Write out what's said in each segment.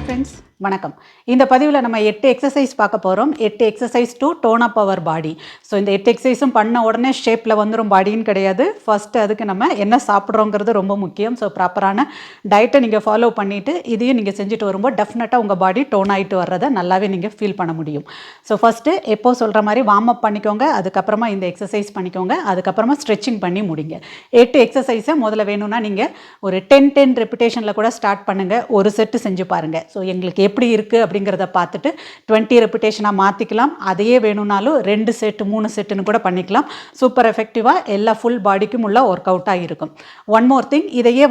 Friends, வணக்கம். இந்த பதிவில் நம்ம 8 எக்ஸசைஸ் பார்க்க போகிறோம். 8 exercise to tone up our body. So இந்த 8 எக்ஸசைஸும் பண்ண உடனே ஷேப்பில் வந்துடும் பாடின்னு கிடையாது. ஃபஸ்ட்டு அதுக்கு நம்ம என்ன சாப்பிட்றோங்கிறது ரொம்ப முக்கியம். ஸோ ப்ராப்பரான டயட்டை நீங்கள் ஃபாலோ பண்ணிவிட்டு இதையும் நீங்கள் செஞ்சுட்டு வரும்போது டெஃபினட்டாக உங்கள் பாடி டோன் ஆகிட்டு வர்றதை நல்லாவே நீங்கள் ஃபீல் பண்ண முடியும். ஸோ ஃபஸ்ட்டு எப்போ சொல்கிற மாதிரி வார்ம் அப் பண்ணிக்கோங்க. அதுக்கப்புறமா இந்த எக்ஸசைஸ் பண்ணிக்கோங்க. அதுக்கப்புறமா ஸ்ட்ரெச்சிங் பண்ணி முடிங்க. 8 எக்ஸசைஸை முதல்ல வேணும்னா நீங்கள் ஒரு 10 ரெப்பிட்டேஷனில் கூட ஸ்டார்ட் பண்ணுங்கள். ஒரு செட்டு செஞ்சு பாருங்கள். ஸோ எங்களுக்கு எப்படி இருக்குது அப்படிங்கிறத பார்த்துட்டு 20 ரெப்பிட்டேஷனாக மாற்றிக்கலாம். அதையே வேணும்னாலும் 2 செட்டு 3 செட்டுன்னு கூட பண்ணிக்கலாம். சூப்பர் எஃபெக்டிவாக எல்லா ஃபுல் பாடிக்கும் உள்ள ஒர்க் அவுட்டாக இருக்கும். ஒன் மோர் திங், இதையே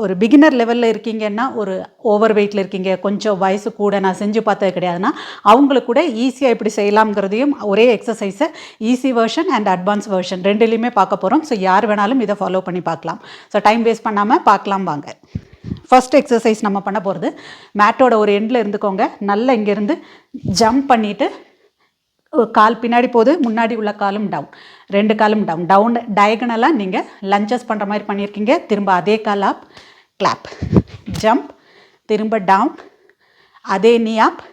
ஒரு பிகினர் லெவலில் இருக்கீங்கன்னா, ஒரு ஓவர் வெயிட்டில் இருக்கீங்க, கொஞ்சம் வயசு கூட, நான் செஞ்சு பார்த்தது கிடையாதுன்னா அவங்களுக்கு கூட ஈஸியாக எப்படி செய்யலாம்ங்கிறதையும் ஒரே எக்ஸசைஸை easy version and advance version ரெண்டுலேயுமே பார்க்க போகிறோம். ஸோ யார் வேணாலும் இதை ஃபாலோ பண்ணி பார்க்கலாம். ஸோ டைம் வேஸ்ட் பண்ணாமல் பார்க்கலாம் வாங்க. ஃபர்ஸ்ட் எக்ஸசைஸ் நம்ம பண்ண போகிறது, மேட்டோட ஒரு எண்டில் இருந்துக்கோங்க. நல்லா இங்கேருந்து ஜம்ப் பண்ணிவிட்டு கால் பின்னாடி போகுது, முன்னாடி உள்ள காலும் டவுன், 2 காலும் டவுன் டயகனலாக நீங்கள் லஞ்சஸ் பண்ணுற மாதிரி பண்ணியிருக்கீங்க. திரும்ப அதே கால் அப், கிளாப், ஜம்ப், திரும்ப டவுன், அதே நீ அப்,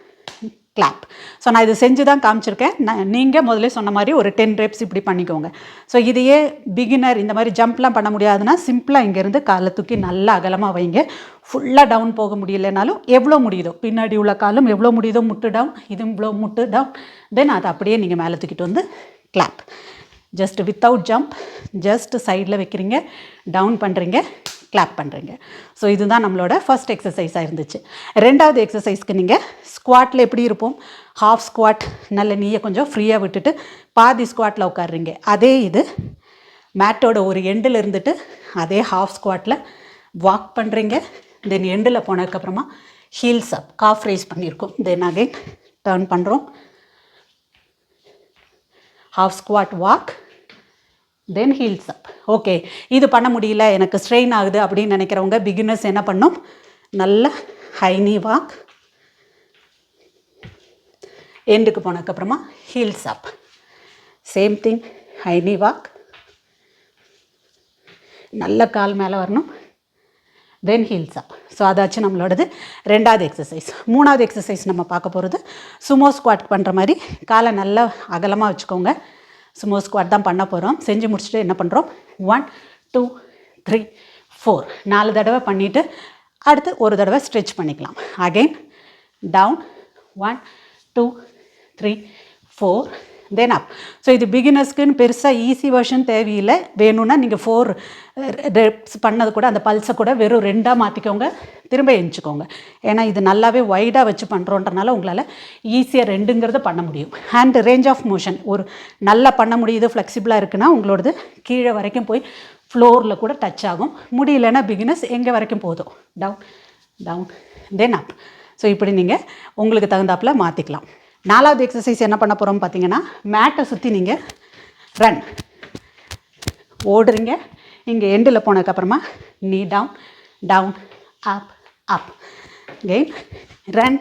கிளாப். ஸோ நான் இது செஞ்சு தான் காமிச்சிருக்கேன். நீங்கள் முதல்ல சொன்ன மாதிரி ஒரு 10 ரெப்ஸ் இப்படி பண்ணிக்கோங்க. ஸோ இதையே பிகினர் இந்த மாதிரி ஜம்ப்லாம் பண்ண முடியாதுன்னா சிம்பிளாக இங்கேருந்து காலை தூக்கி நல்லா அகலமாக வைங்க. ஃபுல்லாக டவுன் போக முடியலைனாலும் எவ்வளோ முடியுதோ, பின்னாடி உள்ள காலும் எவ்வளோ முடியுதோ முட்டு டவுன், இதுவும் இவ்வளோ முட்டு டவுன், தென் அதை அப்படியே நீங்கள் மேலே தூக்கிட்டு வந்து clap. Just without jump, just சைடில் வைக்கிறீங்க, டவுன் பண்ணுறீங்க, கிளாப் பண்ணுறீங்க. ஸோ இதுதான் நம்மளோட ஃபர்ஸ்ட் எக்ஸசைஸாக இருந்துச்சு. ரெண்டாவது எக்ஸசைஸ்க்கு நீங்கள் ஸ்குவாட்டில் எப்படி இருப்போம், ஹாஃப் ஸ்குவாட், நல்ல நீயை கொஞ்சம் ஃப்ரீயாக விட்டுட்டு பாதி ஸ்குவாட்டில் உட்காடுறீங்க. அதே இது மேட்டோட ஒரு எண்டில் இருந்துட்டு அதே ஹாஃப் ஸ்குவாட்டில் வாக் பண்ணுறீங்க. தென் எண்டில் போனதுக்கப்புறமா ஹீல்ஸ் அப், காஃப் ரைஸ் பண்ணியிருக்கோம். தென் அகைன் டர்ன் பண்ணுறோம், ஹாஃப் ஸ்குவாட் வாக், தென் ஹீல்ஸ் அப். ஓகே, இது பண்ண முடியல, எனக்கு ஸ்ட்ரெயின் ஆகுது அப்படின்னு நினைக்கிறவங்க பிகினர்ஸ் என்ன பண்ணும், நல்ல ஹை நீ வாக், எண்டுக்கு போனதுக்கப்புறமா ஹீல்ஸ் அப், சேம் திங், ஹை நீ வாக், நல்ல கால் மேலே வரணும், தென் ஹீல்ஸ் அப். ஸோ அதாச்சும் நம்மளோடது ரெண்டாவது எக்ஸசைஸ். மூணாவது எக்ஸசைஸ் நம்ம பார்க்க போகிறது சுமோ ஸ்குவாட் பண்ணுற மாதிரி காலை நல்லா அகலமாக வச்சுக்கோங்க. சுமோ ஸ்குவாட் தான் பண்ண போகிறோம். செஞ்சு முடிச்சுட்டு என்ன பண்ணுறோம், 1 2 3 4 4 தடவை பண்ணிவிட்டு அடுத்து ஒரு தடவை ஸ்ட்ரெச் பண்ணிக்கலாம். அகெயின் டவுன், 1 2 3 4 தென் அப். ஸோ இது பிகினர்ஸ்க்குன்னு பெருசாக ஈஸி வெர்ஷன் தேவையில்லை. வேணும்னா நீங்கள் 4 ரெப்ஸ் பண்ணது கூட அந்த பல்ஸை கூட வெறும் 2ஆக மாற்றிக்கோங்க, திரும்ப எஞ்சிக்கோங்க. ஏன்னா இது நல்லாவே வைடாக வச்சு பண்ணுறோன்றனால உங்களால் ஈஸியாக 2ங்கிறத பண்ண முடியும். அண்ட் ரேஞ்ச் ஆஃப் மோஷன் ஒரு நல்லா பண்ண முடியுது, ஃப்ளெக்சிபிளாக இருக்குன்னா உங்களோடது கீழே வரைக்கும் போய் ஃப்ளோரில் கூட டச் ஆகும். முடியலைன்னா பிகினர்ஸ் எங்கே வரைக்கும் போதும், டவுன் டவுன் தென் அப். ஸோ இப்படி நீங்கள் உங்களுக்கு தகுந்தாப்பில் மாற்றிக்கலாம். நாலாவது எக்ஸசைஸ் என்ன பண்ண போகிறோம் பார்த்தீங்கன்னா, மேட்டை சுற்றி நீங்கள் ரன் ஓடுறீங்க. இங்கே எண்டில் போனதுக்கப்புறமா knee down down up up, gain run,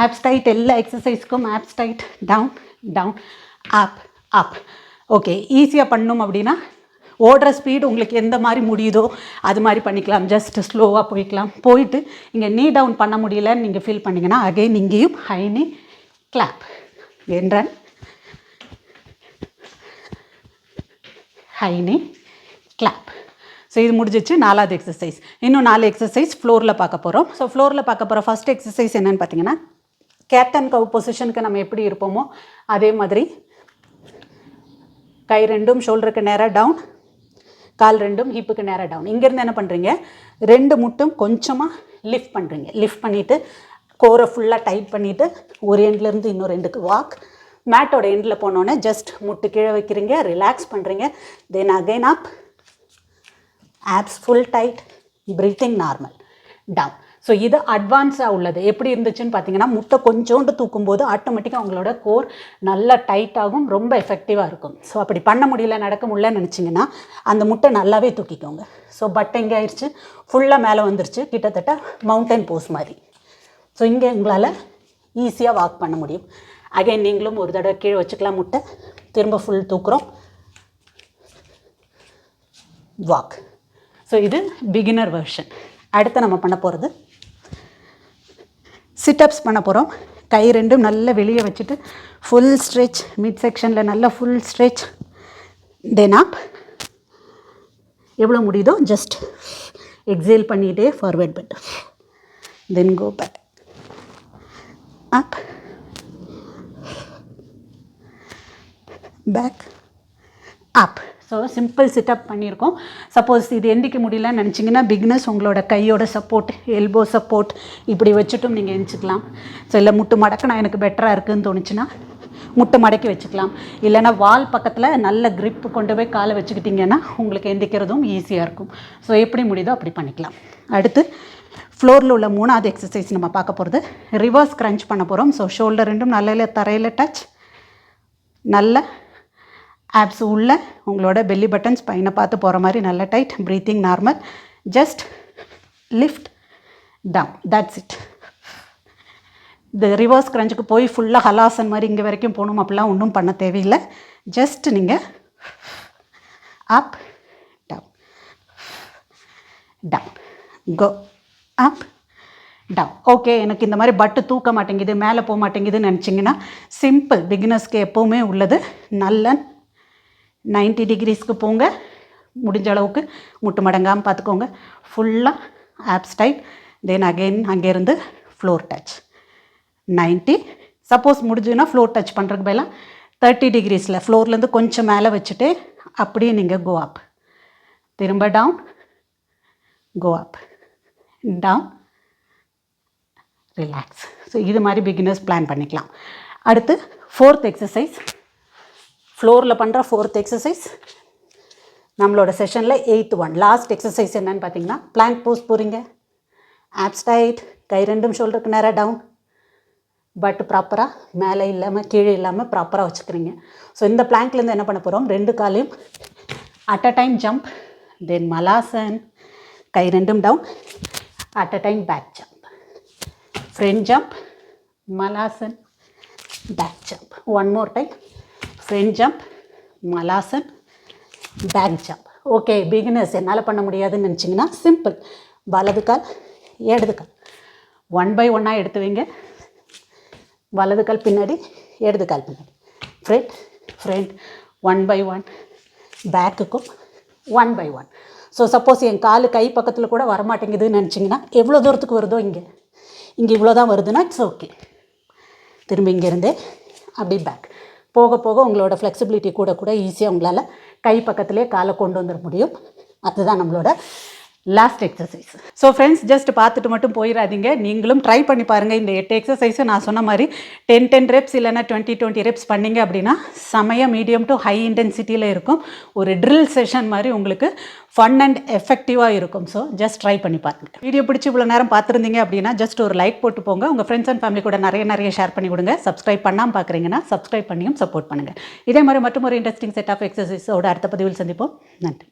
abs tight. எல்லா எக்ஸசைஸ்க்கும் abs tight, down down up up. Okay, ஈஸியாக பண்ணணும் அப்படின்னா ஓடுற ஸ்பீடு உங்களுக்கு எந்த மாதிரி முடியுதோ அது மாதிரி பண்ணிக்கலாம். ஜஸ்ட் ஸ்லோவாக போய்க்கலாம். போயிட்டு இங்கே நீ டவுன் பண்ண முடியலன்னு நீங்கள் ஃபீல் பண்ணிங்கன்னா அகெயின் இங்கேயும் high knee clap, then run, high knee, clap. So இது முடிஞ்சிச்சு நாலாவது எக்ஸசைஸ். இன்னும் 4 எக்ஸசைஸ் ஃப்ளோரில் பார்க்க போகிறோம். ஸோ ஃப்ளோரில் பார்க்க போகிற ஃபஸ்ட் எக்ஸசைஸ் என்னென்னு பார்த்தீங்கன்னா, கேட் அண்ட் கவ் பொசிஷனுக்கு நம்ம எப்படி இருப்போமோ அதே மாதிரி கை 2ம் ஷோல்டருக்கு நேராக டவுன், கால் 2ம் ஹிப்புக்கு நேராக டவுன். இங்கேருந்து என்ன பண்ணுறீங்க, 2 முட்டும் கொஞ்சமாக லிஃப்ட் பண்ணுறீங்க. லிஃப்ட் பண்ணிவிட்டு கோரை ஃபுல்லாக டைட் பண்ணிவிட்டு ஒரு எண்ட்லேருந்து இன்னொரு எண்டுக்கு வாக். மேட்டோட எண்டில் போனோன்னே ஜஸ்ட் முட்டு கீழே வைக்கிறீங்க, ரிலாக்ஸ் பண்ணுறீங்க. Then again up, abs full tight, breathing normal, down. So இது அட்வான்ஸாக உள்ளது. எப்படி இருந்துச்சுன்னு பார்த்தீங்கன்னா, முட்டை கொஞ்சோண்டு தூக்கும்போது ஆட்டோமேட்டிக்காக உங்களோட கோர் நல்லா டைட்டாகும், ரொம்ப எஃபெக்டிவாக இருக்கும். ஸோ அப்படி பண்ண முடியல, நடக்க முடியலன்னு நினச்சிங்கன்னா அந்த முட்டை நல்லாவே தூக்கிக்கோங்க. ஸோ பட்டை எங்கே ஆயிடுச்சு, ஃபுல்லாக மேலே வந்துருச்சு, கிட்டத்தட்ட மவுண்டன் போஸ் மாதிரி. ஸோ இங்கே உங்களால் ஈஸியாக வாக் பண்ண முடியும். அகைன் நீங்களும் ஒரு தடவை கீழே வச்சுக்கலாம் முட்டை, திரும்ப ஃபுல் தூக்குறோம், வாக். ஸோ இது பிகினர் வெர்ஷன். அடுத்து நம்ம பண்ண போகிறது சிட்டப்ஸ் பண்ண போகிறோம். கை ரெண்டும் நல்லா வெளியே வச்சுட்டு ஃபுல் ஸ்ட்ரெச், மிட் செக்ஷனில் நல்லா ஃபுல் ஸ்ட்ரெச், தென் அப். எவ்வளோ முடியுதோ ஜஸ்ட் எக்ஸேல் பண்ணிகிட்டே ஃபார்வர்ட் பெண்ட், தென் கோ பேக், அப், பேக், அப். ஸோ சிம்பிள் சிட்டப் பண்ணியிருக்கோம். சப்போஸ் இது எந்திக்க முடியலன்னு நினச்சிங்கன்னா பிகினர்ஸ் உங்களோட கையோட சப்போர்ட், எல்போ சப்போர்ட் இப்படி வச்சுட்டும் நீங்கள் எந்திச்சிக்கலாம். ஸோ இல்லை முட்டு மடக்குனா எனக்கு பெட்டராக இருக்குதுன்னு தோணுச்சுன்னா முட்டை மடக்கி வச்சுக்கலாம். இல்லைனா வால் பக்கத்தில் நல்ல க்ரிப் கொண்டு போய் காலை வச்சுக்கிட்டிங்கன்னா உங்களுக்கு எந்திக்கிறதும் ஈஸியாக இருக்கும். ஸோ எப்படி முடியுதோ அப்படி பண்ணிக்கலாம். அடுத்து ஃப்ளோரில் உள்ள 3வது எக்ஸசைஸ் நம்ம பார்க்க போகிறது ரிவர்ஸ் க்ரன்ச் பண்ண போகிறோம். ஸோ ஷோல்டர் ரெண்டும் நல்ல தரையில் டச், நல்ல ஆப்ஸ் உள்ள உங்களோட பெல்லி பட்டன் ஸ்பைனை பார்த்து போகிற மாதிரி நல்ல tight, breathing normal, just lift down, that's it. இந்த ரிவர்ஸ் க்ரன்ச்சுக்கு போய் ஃபுல்லாக ஹலாசன் மாதிரி இங்கே வரைக்கும் போகணும் அப்படிலாம் ஒன்றும் பண்ண தேவையில்லை. ஜஸ்ட் நீங்கள் அப் டவுன், டவுன், கோ அப் டவுன். ஓகே, எனக்கு இந்த மாதிரி பட்டு தூக்க மாட்டேங்குது, மேலே போக மாட்டேங்குதுன்னு நினச்சிங்கன்னா சிம்பிள் பிகினர்ஸ்க்கு எப்போவுமே உள்ளது நல்ல 90 டிகிரிஸ்க்கு போங்க. முடிஞ்ச அளவுக்கு முட்டு மடங்காமல் பார்த்துக்கோங்க. ஃபுல்லாக ஆப்ஸ் டைட், தென் அகெயின் அங்கேருந்து ஃப்ளோர் டச் 90. சப்போஸ் முடிஞ்சுன்னா ஃப்ளோர் டச் பண்ணுறதுக்கு பதிலாக 30 டிகிரிஸில் ஃப்ளோர்லேருந்து கொஞ்சம் மேலே வச்சுட்டு அப்படியே நீங்கள் கோ அப், திரும்ப டவுன், கோ அப், டவுன், ரிலாக்ஸ். ஸோ இது மாதிரி பிகினர்ஸ் பிளான் பண்ணிக்கலாம். அடுத்து 4th எக்ஸசைஸ், ஃப்ளோரில் பண்ணுற 4th எக்ஸசைஸ் நம்மளோட செஷனில் 8th ஒன். லாஸ்ட் எக்ஸசைஸ் என்னன்னு பார்த்தீங்கன்னா பிளாங்க் போஸ் போகிறீங்க. ஆப்ஸ் டைட், கை ரெண்டும் ஷோல்டருக்கு நேராக டவுன், பட் ப்ராப்பராக மேலே இல்லாமல் கீழே இல்லாமல் ப்ராப்பராக வச்சுக்கிறீங்க. ஸோ இந்த பிளாங்க்லேருந்து என்ன பண்ண போகிறோம், 2 காலையும் at a time jump, then malasan, கை ரெண்டும் down, at a time back jump, front jump, malasan, back jump. One more time, front jump, malasan, back jump. Okay, beginners என்னால் பண்ண முடியாதுன்னு நினச்சிங்கன்னா சிம்பிள், வலது கால் இடது கால் 1 by 1 எடுத்து வைங்க. வலது கால் பின்னாடி, இடது கால் பின்னாடி, ஃப்ரண்ட் 1 by 1, பேக்குக்கும் 1 by 1. ஸோ சப்போஸ் என் கால் கை பக்கத்தில் கூட வரமாட்டேங்குதுன்னு நினச்சிங்கன்னா எவ்வளோ தூரத்துக்கு வருதோ இங்கே இவ்வளோ தான் வருதுன்னா இட்ஸ் ஓகே. திரும்பி இங்கேருந்தே அப்படி பேக். போக போக உங்களோட ஃப்ளெக்சிபிலிட்டி கூட ஈஸியாக உங்களால் கை பக்கத்திலே காலை கொண்டு வந்துட முடியும். அதுதான் நம்மளோட last exercise. So friends, just பார்த்துட்டு மட்டும் போயிடாதீங்க, நீங்களும் ட்ரை பண்ணி பாருங்கள். இந்த 8 எக்ஸசைஸை நான் சொன்ன மாதிரி 10 ரெப்ஸ் இல்லைனா 20 ரெப்ஸ் பண்ணிங்க அப்படின்னா செமையாக மீடியம் டு ஹை இன்டென்சிட்டியில் இருக்கும். ஒரு ட்ரில் செஷன் மாதிரி உங்களுக்கு ஃபன் அண்ட் எஃபெக்டிவாக இருக்கும். ஸோ ஜஸ்ட் ட்ரை பண்ணி பாருங்க. வீடியோ பிடிச்சி இவ்வளோ நேரம் பார்த்துருந்தீங்க அப்படின்னா ஜஸ்ட் ஒரு லைக் போட்டு போங்க. உங்கள் ஃப்ரெண்ட்ஸ் அண்ட் ஃபேமிலி கூட நிறைய ஷேர் பண்ணி கொடுங்க. சப்ஸ்கிரைப் பண்ணாமல் பார்க்குறீங்கன்னா சப்ஸ்கிரைப் பண்ணியும் சப்போர்ட் பண்ணுங்கள். இதே மாதிரி மற்றும் ஒரு இன்ட்ரெஸ்டிங் செட் ஆஃப் எக்ஸசைஸோட அடுத்த பதிவில் சந்திப்போம். நன்றி.